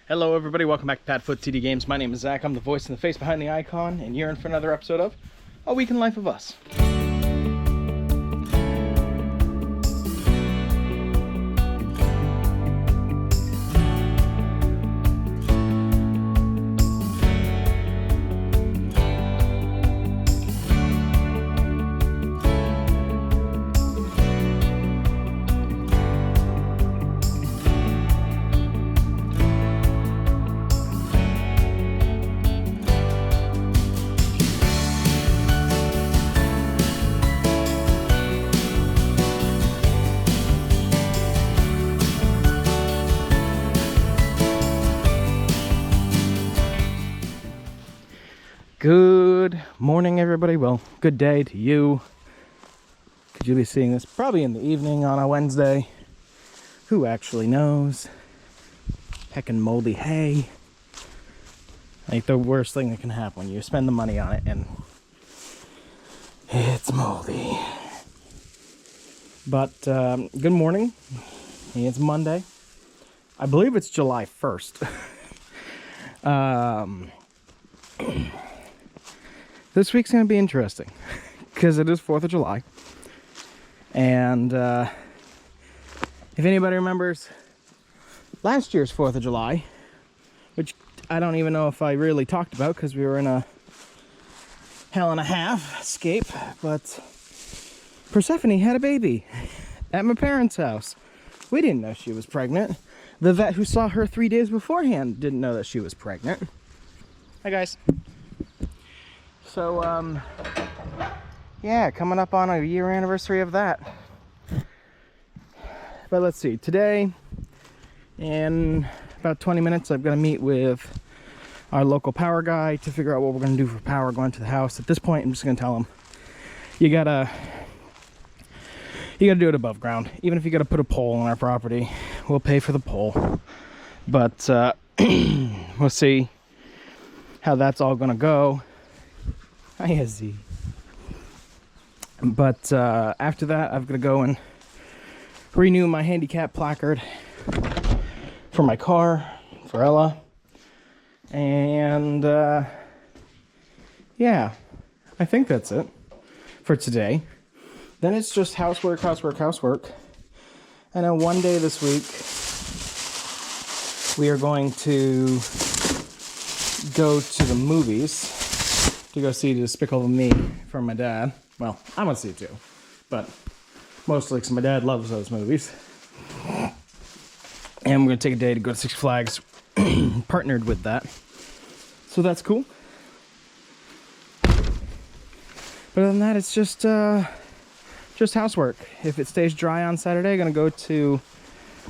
Hello everybody, welcome back to PadFootTD Games. My name is Zach, I'm the voice and the face behind the icon, and you're in for another episode of A Week in Life of Us. Good morning, everybody. Well, good day to you. Could you be seeing this probably in the evening on a Wednesday? Who actually knows? Heckin' moldy hay. Like the worst thing that can happen when you spend the money on it and it's moldy. But good morning. It's Monday. I believe it's July 1st. This week's going to be interesting because it is 4th of July. And if anybody remembers last year's 4th of July, which I don't even know if I really talked about because we were in a hell and a half escape, but Persephone had a baby at my parents' house. We didn't know she was pregnant. The vet who saw her 3 days beforehand didn't know that she was pregnant. Hi, guys. So, yeah, coming up on a year anniversary of that. But let's see, today, in about 20 minutes, I'm going to meet with our local power guy to figure out what we're going to do for power going to the house. At this point, I'm just going to tell him, you gotta do it above ground. Even if you gotta put a pole on our property, we'll pay for the pole. But we'll see how that's all going to go. Hi, Izzy. But after that, I'm going to go and renew my handicap placard for my car, for Ella. And yeah, I think that's it for today. Then it's just housework. I know one day this week, we are going to go to the movies. To go see Despicable Me from my dad. Well, I'm gonna see it too, but mostly because my dad loves those movies. And we're gonna take a day to go to Six Flags, partnered with that. So that's cool. But other than that, it's just housework. If it stays dry on Saturday, I'm gonna go to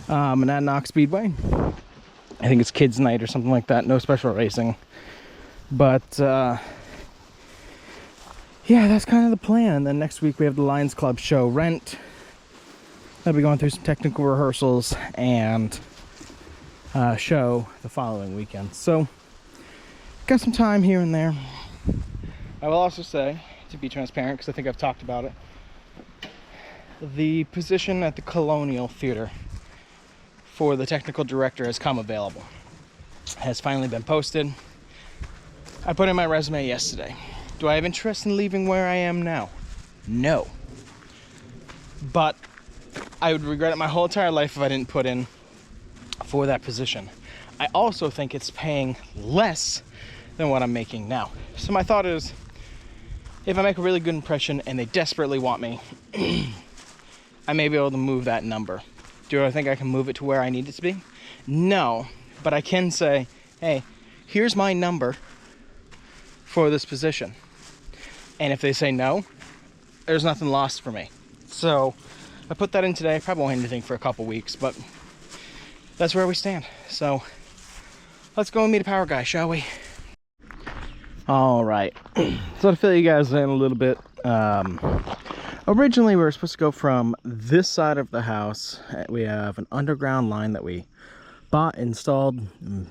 Monadnock Speedway. I think it's kids' night or something like that. No special racing, but. Yeah, that's kind of the plan. And then next week we have the Lions Club show Rent. I'll be going through some technical rehearsals and show the following weekend. So, got some time here and there. I will also say, to be transparent, because I think I've talked about it, the position at the Colonial Theater for the technical director has come available. Has finally been posted. I put in my resume yesterday. Do I have interest in leaving where I am now? No. But I would regret it my whole entire life if I didn't put in for that position. I also think it's paying less than what I'm making now. So my thought is, if I make a really good impression and they desperately want me, I may be able to move that number. Do I think I can move it to where I need it to be? No. But I can say, hey, here's my number for this position. And if they say no, there's nothing lost for me. So I put that in today. Probably won't anything for a couple weeks, but that's where we stand. So let's go and meet a power guy, shall we? All right. So to fill you guys in a little bit, originally we were supposed to go from this side of the house. We have an underground line that we bought, installed,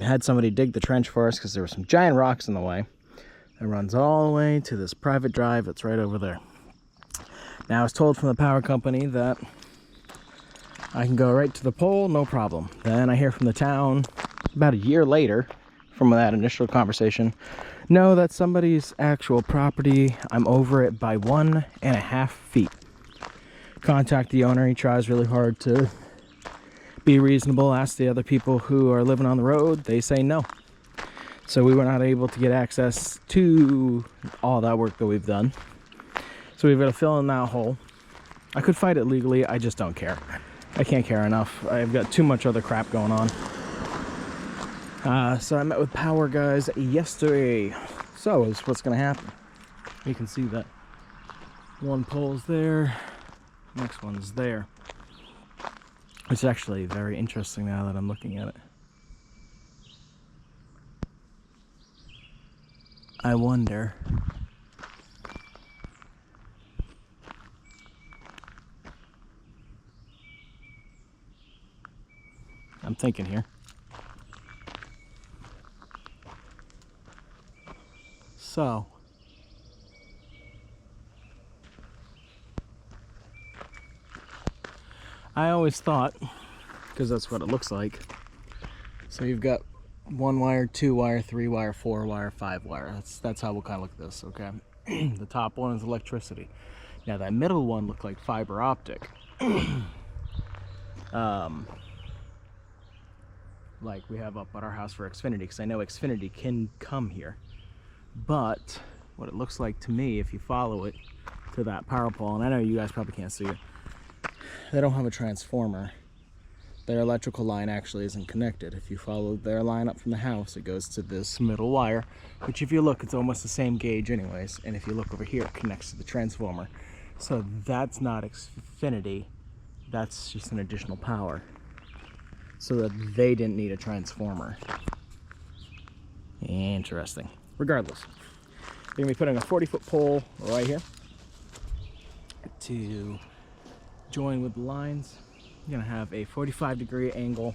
had somebody dig the trench for us because there were some giant rocks in the way. It runs all the way to this private drive that's right over there. Now I was told from the power company that I can go right to the pole, no problem. Then I hear from the town about a year later from that initial conversation, know that somebody's actual property, I'm over it by 1.5 feet. Contact the owner. He tries really hard to be reasonable. Ask the other people who are living on the road. They say no. So we were not able to get access to all that work that we've done. So we've got to fill in that hole. I could fight it legally. I just don't care. I can't care enough. I've got too much other crap going on. So I met with power guys yesterday. So is what's going to happen. You can see that one pole's there. Next one's there. It's actually very interesting now that I'm looking at it. I wonder I'm thinking here. So I always thought, because that's what it looks like, so you've got 1 wire, 2 wire, 3 wire, 4 wire, 5 wire. That's how we'll kind of look at this, okay? The top one is electricity. Now that middle one looked like fiber optic. Like we have up at our house for Xfinity, because I know Xfinity can come here. But what it looks like to me, if you follow it to that power pole, and I know you guys probably can't see it, they don't have a transformer. Their electrical line actually isn't connected. If you follow their line up from the house, it goes to this middle wire, which if you look, it's almost the same gauge anyways. And if you look over here, it connects to the transformer. So that's not Xfinity, that's just an additional power. So that they didn't need a transformer. Interesting. Regardless, we're gonna be putting a 40-foot pole right here to join with the lines. You're gonna have a 45-degree angle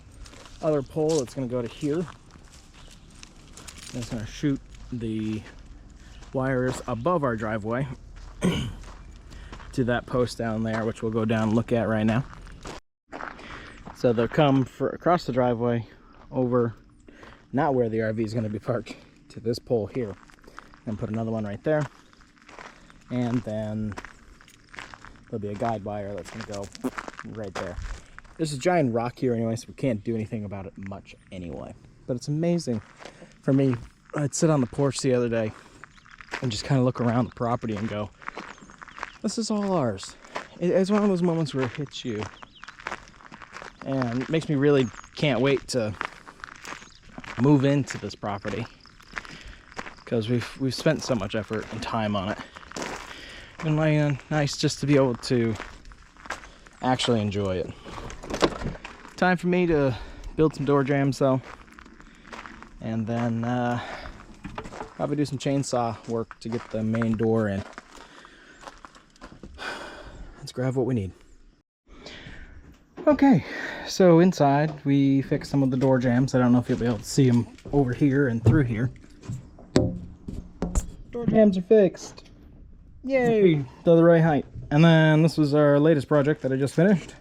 other pole that's gonna go to here. And it's gonna shoot the wires above our driveway to that post down there, which we'll go down and look at right now. So they'll come across the driveway over, not where the RV is gonna be parked, to this pole here, and put another one right there, and then there'll be a guide wire that's gonna go right there. There's a giant rock here anyway, so we can't do anything about it much anyway. But it's amazing for me. I'd sit on the porch the other day and just kind of look around the property and go, this is all ours. It's one of those moments where it hits you, and it makes me really can't wait to move into this property, because we've spent so much effort and time on it. Been nice just to be able to actually enjoy it. Time for me to build some door jams though, and then probably do some chainsaw work to get the main door in. Let's grab what we need. Okay, so inside we fixed some of the door jams. I don't know if you'll be able to see them over here and through here. Door jams are fixed. Yay! They're the right height. And then this was our latest project that I just finished.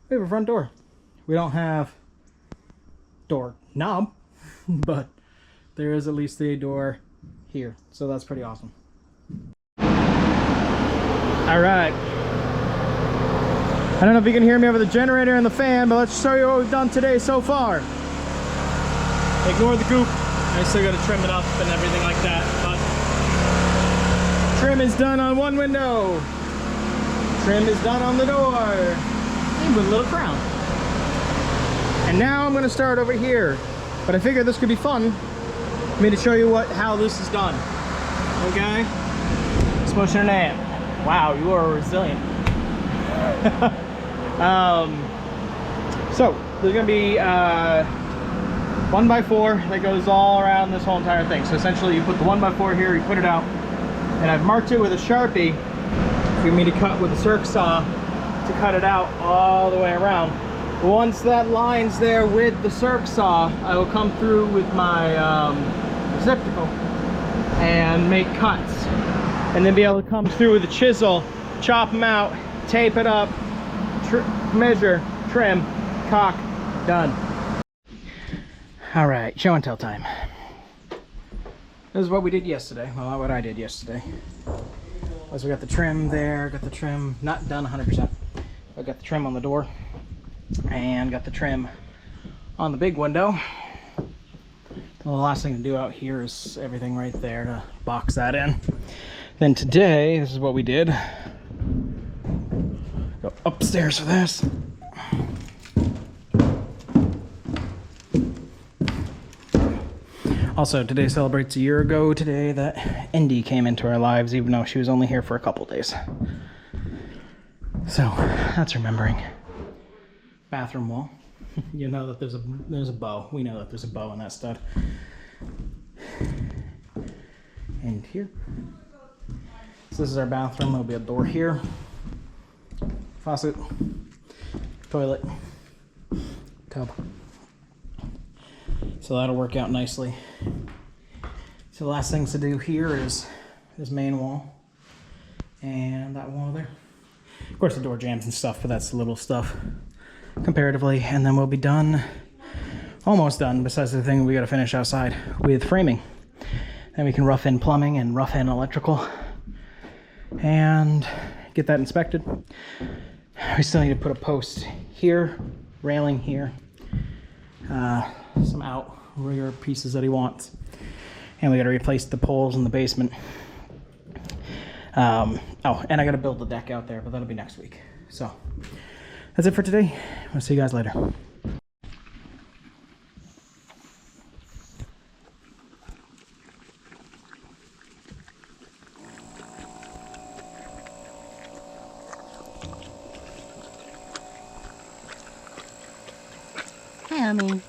We have a front door. We don't have door knob, but there is at least a door here. So that's pretty awesome. Alright. I don't know if you can hear me over the generator and the fan, but let's show you what we've done today so far. Ignore the goop. I still gotta trim it up and everything like that, but trim is done on one window. Trim is done on the door. And with a little crown. And now I'm gonna start over here. But I figured this could be fun for me to show you how this is done. Okay? Just pushing an amp. Wow, you are resilient. So there's gonna be 1x4 that goes all around this whole entire thing. So essentially you put the 1x4 here, you put it out, and I've marked it with a Sharpie for me to cut with a circ saw to cut it out all the way around. Once that line's there with the circ saw, I will come through with my receptacle and make cuts, and then be able to come through with a chisel, chop them out, tape it up, measure, trim, cock, Done. All right, show and tell time. This is what we did yesterday. Well, not what I did yesterday. Was we got the trim there, got the trim, not done 100%. I got the trim on the door and got the trim on the big window. The last thing to do out here is everything right there to box that in. Then today, this is what we did. Go upstairs for this. Also, today celebrates a year ago today that Indy came into our lives, even though she was only here for a couple days. So, that's remembering. Bathroom wall. You know that there's a bow. We know that there's a bow in that stud. And here. So this is our bathroom. There'll be a door here. Faucet. Toilet. Tub. So that'll work out nicely. So the last things to do here is this main wall and that wall there. Of course the door jams and stuff, but that's the little stuff comparatively. And then we'll be done, almost done, besides the thing we gotta finish outside with framing. Then we can rough in plumbing and rough in electrical and get that inspected. We still need to put a post here, railing here, some out rear pieces that he wants, and we got to replace the poles in the basement. Oh, and I got to build the deck out there, but that'll be next week. So that's it for today. I'll see you guys later. Hi, Mommy.